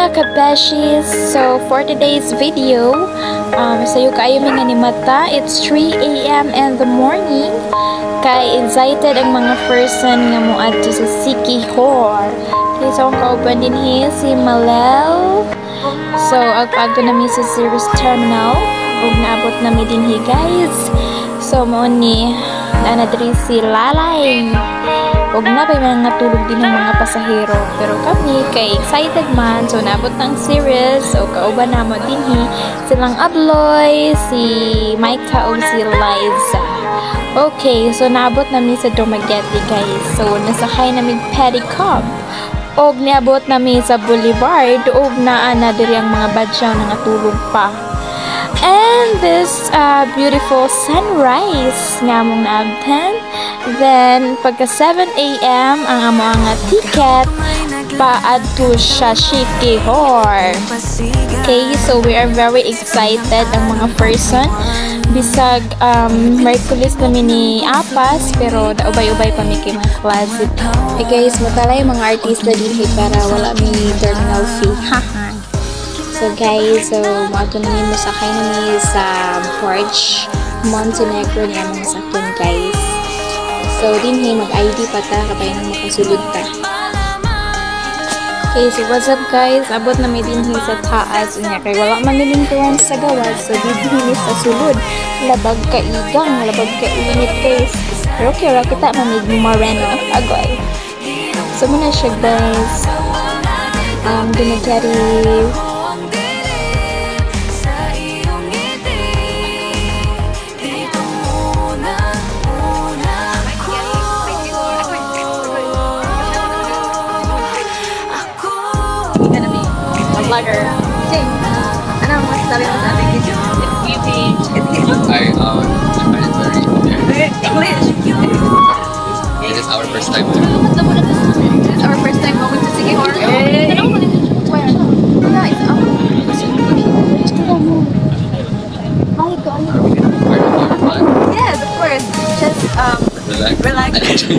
mga kabeshis! So, for today's video, sayo kayo mga ni mata. It's 3 AM in the morning. Kay excited ang mga person nga mo adto sa Siquijor. Okay, so ang kauban din si Malel. So, agpagto na mi sa Cirrus Terminal. Ug naabot na mi din guys. So, mo ni nanadri si Lalay. Ug na pa mga tulog din ng mga pasahero, pero kami kay excited man, so naabot ng series. So kauban na mo din silang Abloy, si Micah ug si Liza. Okay, so naabot namin sa Dumaguete guys. So nasakay namin pedicab og niabot namin sa Boulevard og naa na diri ang mga badyaw nga tulog pa. And this beautiful sunrise nga mong naabtan. Then, pagka 7 AM, ang amo nga ticket paadto sa Siquijor. Okay, so we are very excited ang mga person. Bisag Merkulis namin ni Apas, pero daubay-ubay pa mi kay mga closet. Okay guys, matala yung mga artista din para wala mi terminal fee. Haha. So guys, so mato namin masakay namin sa Porch Montenegro niya mga sakyan guys. So din mag-ID pa ta kapay nang makasulod ta. Okay, so what's up guys? Abot na may din sa taas niya kay wala man nilintuan sa gawas. So din sa sulod. Labag ka igang, labag ka init guys. Pero kaya kita mamig moreno agoy. So muna siya guys. Dumaguete. Vlogger. Jing, ano masasabi mo sa ating video? It's easy. I find it very English. It is our first time. This is our first time going to Siquijor. Where? Wala, it's our Yes, of course. Just relax. Just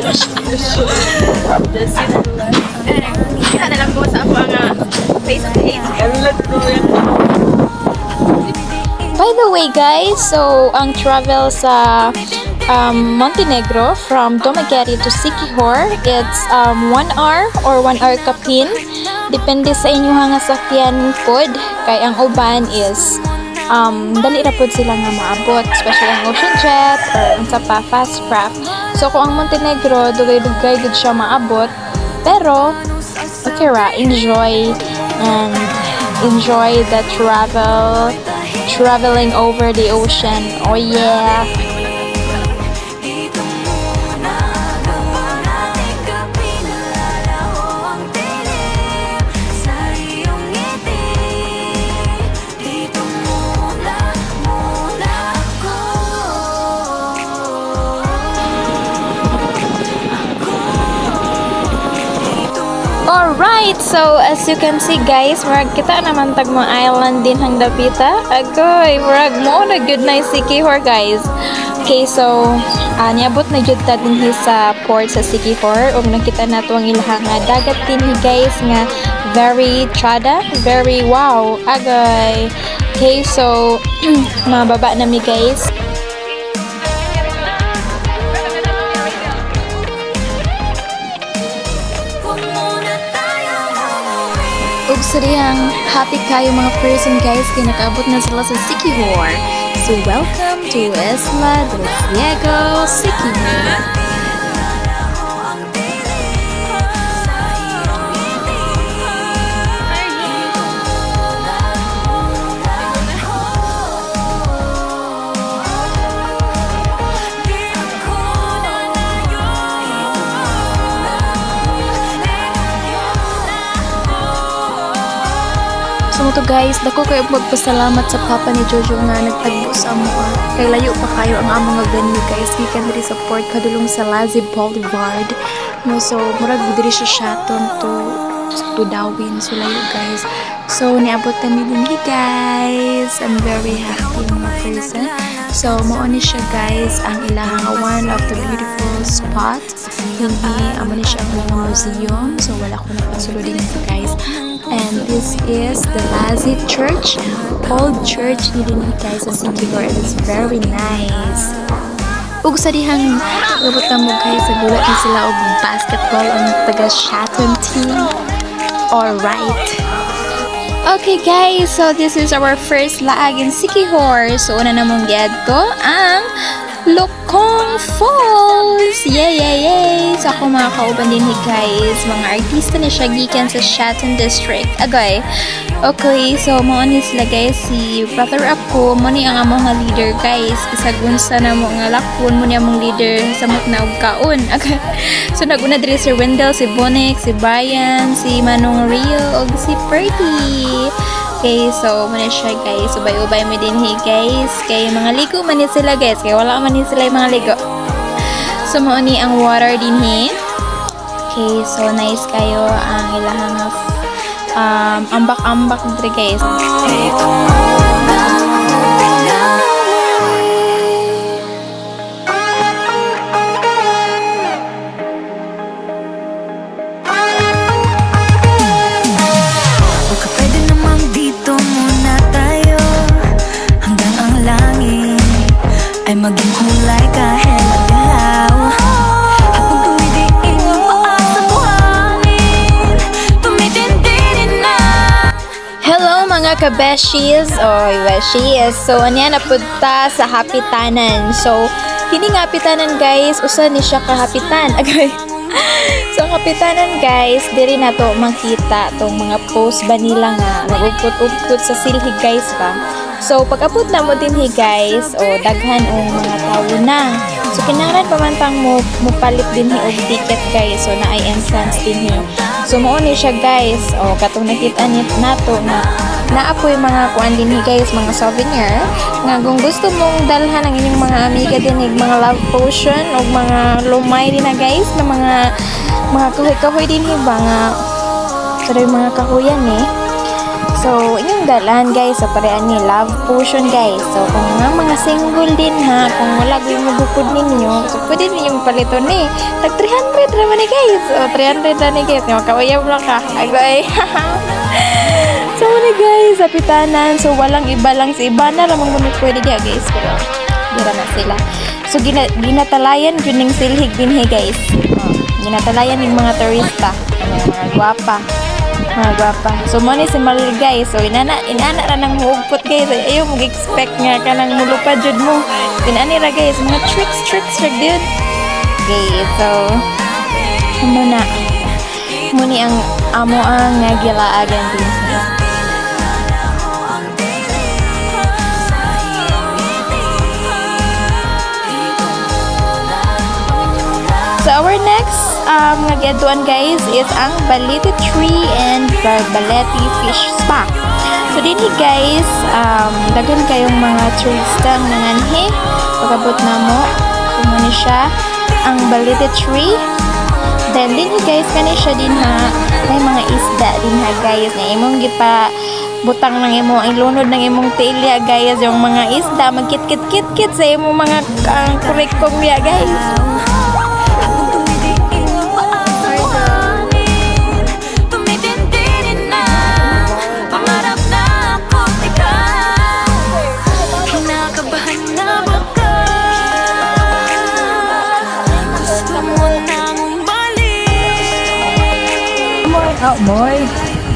kita na lang ko sa ako ang face of hate. By the way guys, so ang travel sa Montenegro from Dumaguete to Siquijor, it's 1 hour or 1 hour kapin. Depende sa inyo nga sakyan pod. Kay ang uban is dali ra pod sila nga maabot, especially ang Ocean Jet or unsa pa fast craft. So kung ang Montenegro dugay-dugay gud siya maabot, pero okay ra, enjoy the traveling over the ocean. Oh yeah. Alright, so as you can see guys, murag kita naman tag mga island din hang dapita. Agoy, murag mo na good na Siquijor guys. Okay, so niabot na jud ta din sa port sa Siquijor ug nakita nato ang ilahang dagat din guys nga very chada, very wow. Agoy. Okay, so mababa na mi guys. Ug sariyang happy kayo mga person guys kay nakaabot na sila sa Siquijor. So welcome to Isla del Ciego, Siquijor. So to guys, dako kayo magpasalamat sa papa ni Jojo nga nagtagbo sa amo. Kay layo pa kayo ang among venue guys, gikan diri sa port padulong sa Lazi Boulevard. No, so murag diri siya shaton to Darwin, so layo guys. So niabot kami din guys. I'm very happy mga person. So mao ni siya guys ang ilahang one of the beautiful spot. Hindi amo ni siya ang museum. So wala ko na pasulod din guys. And this is the Lazit Church, old church ni din guys sa Sikihor. It's very nice. Ug sa dihang gabot na mo guys, sa gulat na sila og basketball ang taga Shaton team. Alright. Okay guys, so this is our first laag in Sikihor. So una namong giadto ang Lokong Falls! Yay, yay, yay! So ako mga kauban din guys, mga artista na siya gikan sa Shaton District. Agay. Okay, so mo ni sila guys, si brother ako, mo ni ang among nga leader guys. Isagun sa na mo nga lakon, mo ni among leader sa mot na og kaon. Okay. So naguna diri si Wendell, si Bonek, si Brian, si Manong Rio, og si Perty. Okay, so muna siya guys, ubay-ubay mo din guys, kay mga ligo man sila guys, kay wala man sila yung mga ligo. So mo ni ang water din okay, so nice kayo ang ilahang ambak-ambak dito guys. Ay maging kulay kahit magdilaw. Habang tumidiin ang paa sa buhangin, tumitindi na. Hello mga kabeshis! Oy, beshies! So, anya napunta sa Hapitanan. So, kini nga Hapitanan guys, usa ni siya kahapitan. Agay. So, Hapitanan guys, diri na to makita tong mga post ba nila nga nagugput-ugput sa silhig guys ba. So, pag-abot na mo din guys, o daghan o mga tao na. So, kinahanglan pamantang mo palit din og ticket guys. So, na ay entrance din So, mauni siya guys. O, katong nakita nato na naapoy mga kuan din guys, mga souvenir. Nga kung gusto mong dalhan ang inyong mga amiga din mga love potion o mga lumay din na guys, na mga kahoy-kahoy din mga sorry, mga kahoyan So, inyong dalan guys, so parehan ni love potion guys. So, kung mga single din kung wala yung magukod ninyo, so pwede ninyong paliton tag 300 naman guys. So, 300 na guys, yung kawayaw lang ka. Agay. So, guys, Hapitanan. So, walang iba lang sa iba na lamang gunit pwede diya guys. Pero, gira na sila. So, ginatalayan yun ng silhig din guys. Ginatalayan yung mga turista. Mga gwapa. So mo ni si Malil guys, so inana ra nang hugpot guys, ayaw mo expect nga ka nang mulupad jud mo. Inani ra guys, mga tricks ra dude. Okay, so muna muni ang amo ang nagilaagan din. So our next nagyaduan guys is ang Balete Tree and Balete Fish Spa. So din guys, daghan kayong mga turista ang nanganhi. Pagabot na mo, kumuni siya ang Balete Tree. Then din guys, kani siya din may mga isda din guys na imong gipa butang ng imong ilunod ng imong tilya guys, yung mga isda magkit-kit-kit sa imong mga kurikong niya guys.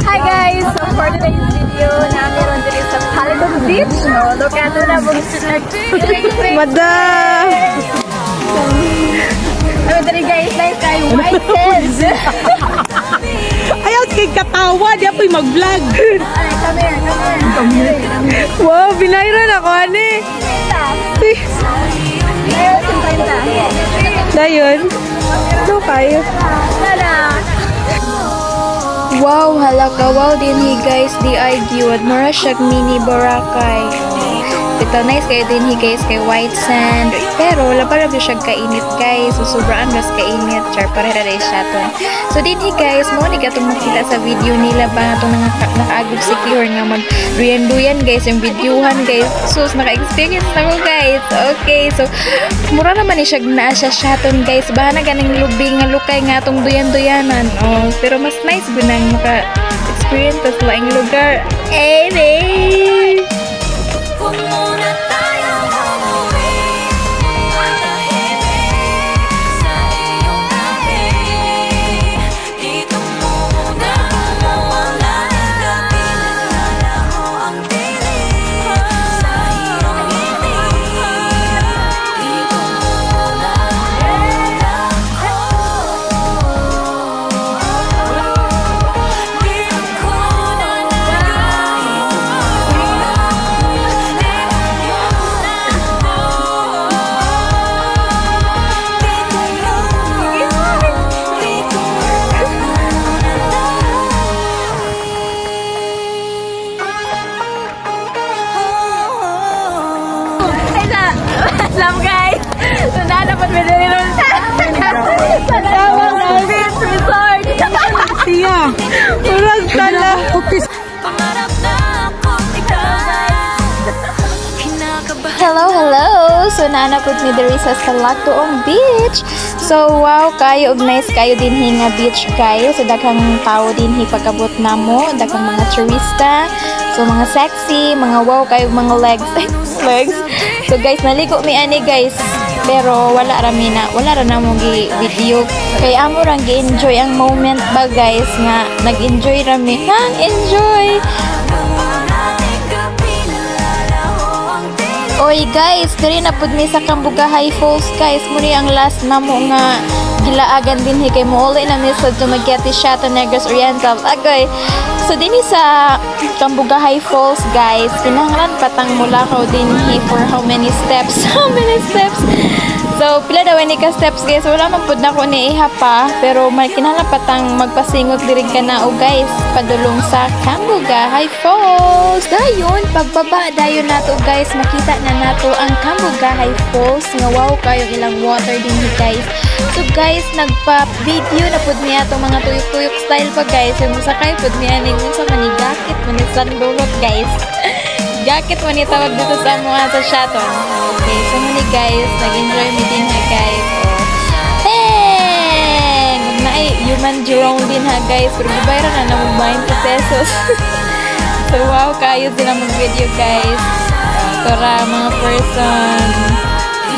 Hi guys! So for today's video, meron dito sa Palidog Beach. So look at na mong Madam! Ano dali guys, nice kayo white sands. Ayaw kay katawa, di apoy mag-vlog. Ay, come here. Wow, binayran ako, ane. Ayun, 50. Dayon. Ano kayo? Tada! Wow, halaka wow din guys, di ID at mura siyag mini Boracay. Ito nice kayo din guys kay white sand, pero labarag siya kainit guys, so sobrang ras kainit, char pareha rin siya to. So din guys, mo ni katong makita sa video nila ba itong nakaagog secure nga mag duyan guys, yung videohan guys, so naka-experience na ko guys. Okay, so mura naman siya na siya ton guys, bahala ganing lubing nga lukay nga itong duyan-duyanan, pero mas nice gunang maka experience sa laing lugar. Eh, babe! Huwag muna tayong umuwi, matahimik sa iyong tabi. Dito muna mawala ng gabi, nalalaho ang dilim sa iyong ngiti. Dito muna mawala ako. Di ako nananahimik. Alam guys, sundan dapat medali ron sa Tawag ng beach resort. Siya. Urag tala. Pangarap na ako't ikaw. Kinakabahan. Hello! So, naanapod mi diri sa Salagtuong Beach. So, wow, kayo, og nice kayo din nga beach kayo. So, daghang tao din pagkabot na mo. Daghang mga turista. So, mga sexy, mga wow kayo, mga legs. legs. So, guys, naligo mi ani, guys. Pero, wala ra na mo video. Kaya amo rang gi-enjoy ang moment ba, guys, nga nag-enjoy ra mi. Enjoy! Oy guys, diri na pud mi sa Cambuga High Falls guys. Muni ang last na mo nga gilaagan din kay mo na mi sa Dumaguete, Chateau Negros Oriental. Agoy. So dinhi sa Cambuga High Falls guys, kinahanglan patang mulakaw din for how many steps? How many steps? So pila daw ni ka steps guys. Wala man pud nako ni iha pa, pero may kinahanglan patang magpasingot diri ka na o guys, padulong sa Cambuga High Falls. Dayon pagbaba dayon nato guys, makita na nato ang Cambuga High Falls nga wow kayo ilang water din guys. So guys, nagpa-video na pud niya itong mga tuyok-tuyok style pa guys. Yung musakay pud niya ning unsa man ni jacket man ni sandulot guys. Jacket man ni tawag dito sa mga sa Chateau. Okay, so muni guys, nag-enjoy mi din ha guys. Hey! Naay human Jerome din ha guys. Pero gibayran na namang 20 pesos. So wow, kayo din ang mag-video guys. Para mga person.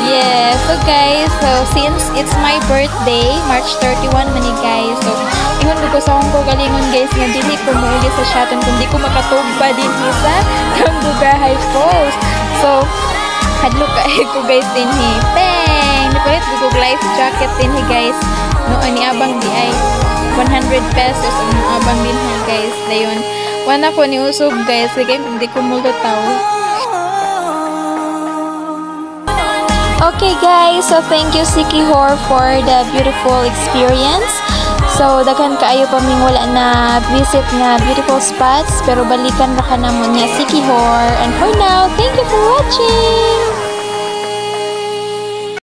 Yes, so guys, so since it's my birthday, March 31 mani guys, so ingon ko sa ko galingon guys nga dili ko mouli sa Chateau kundi ko makatugba din sa Cambuga High Falls. So hadlo ko guys din Peng! Napalit ko life jacket din guys. Noon ni abang di ay 100 pesos ang abang din guys. Dayon, wala ko ni usog guys, kaya hindi ko mulutaw. Okay guys, so thank you Sikihor for the beautiful experience. So daghan kaayo pa ming wala na visit nga beautiful spots, pero balikan ra ka na mo niya Sikihor. And for now, thank you for watching.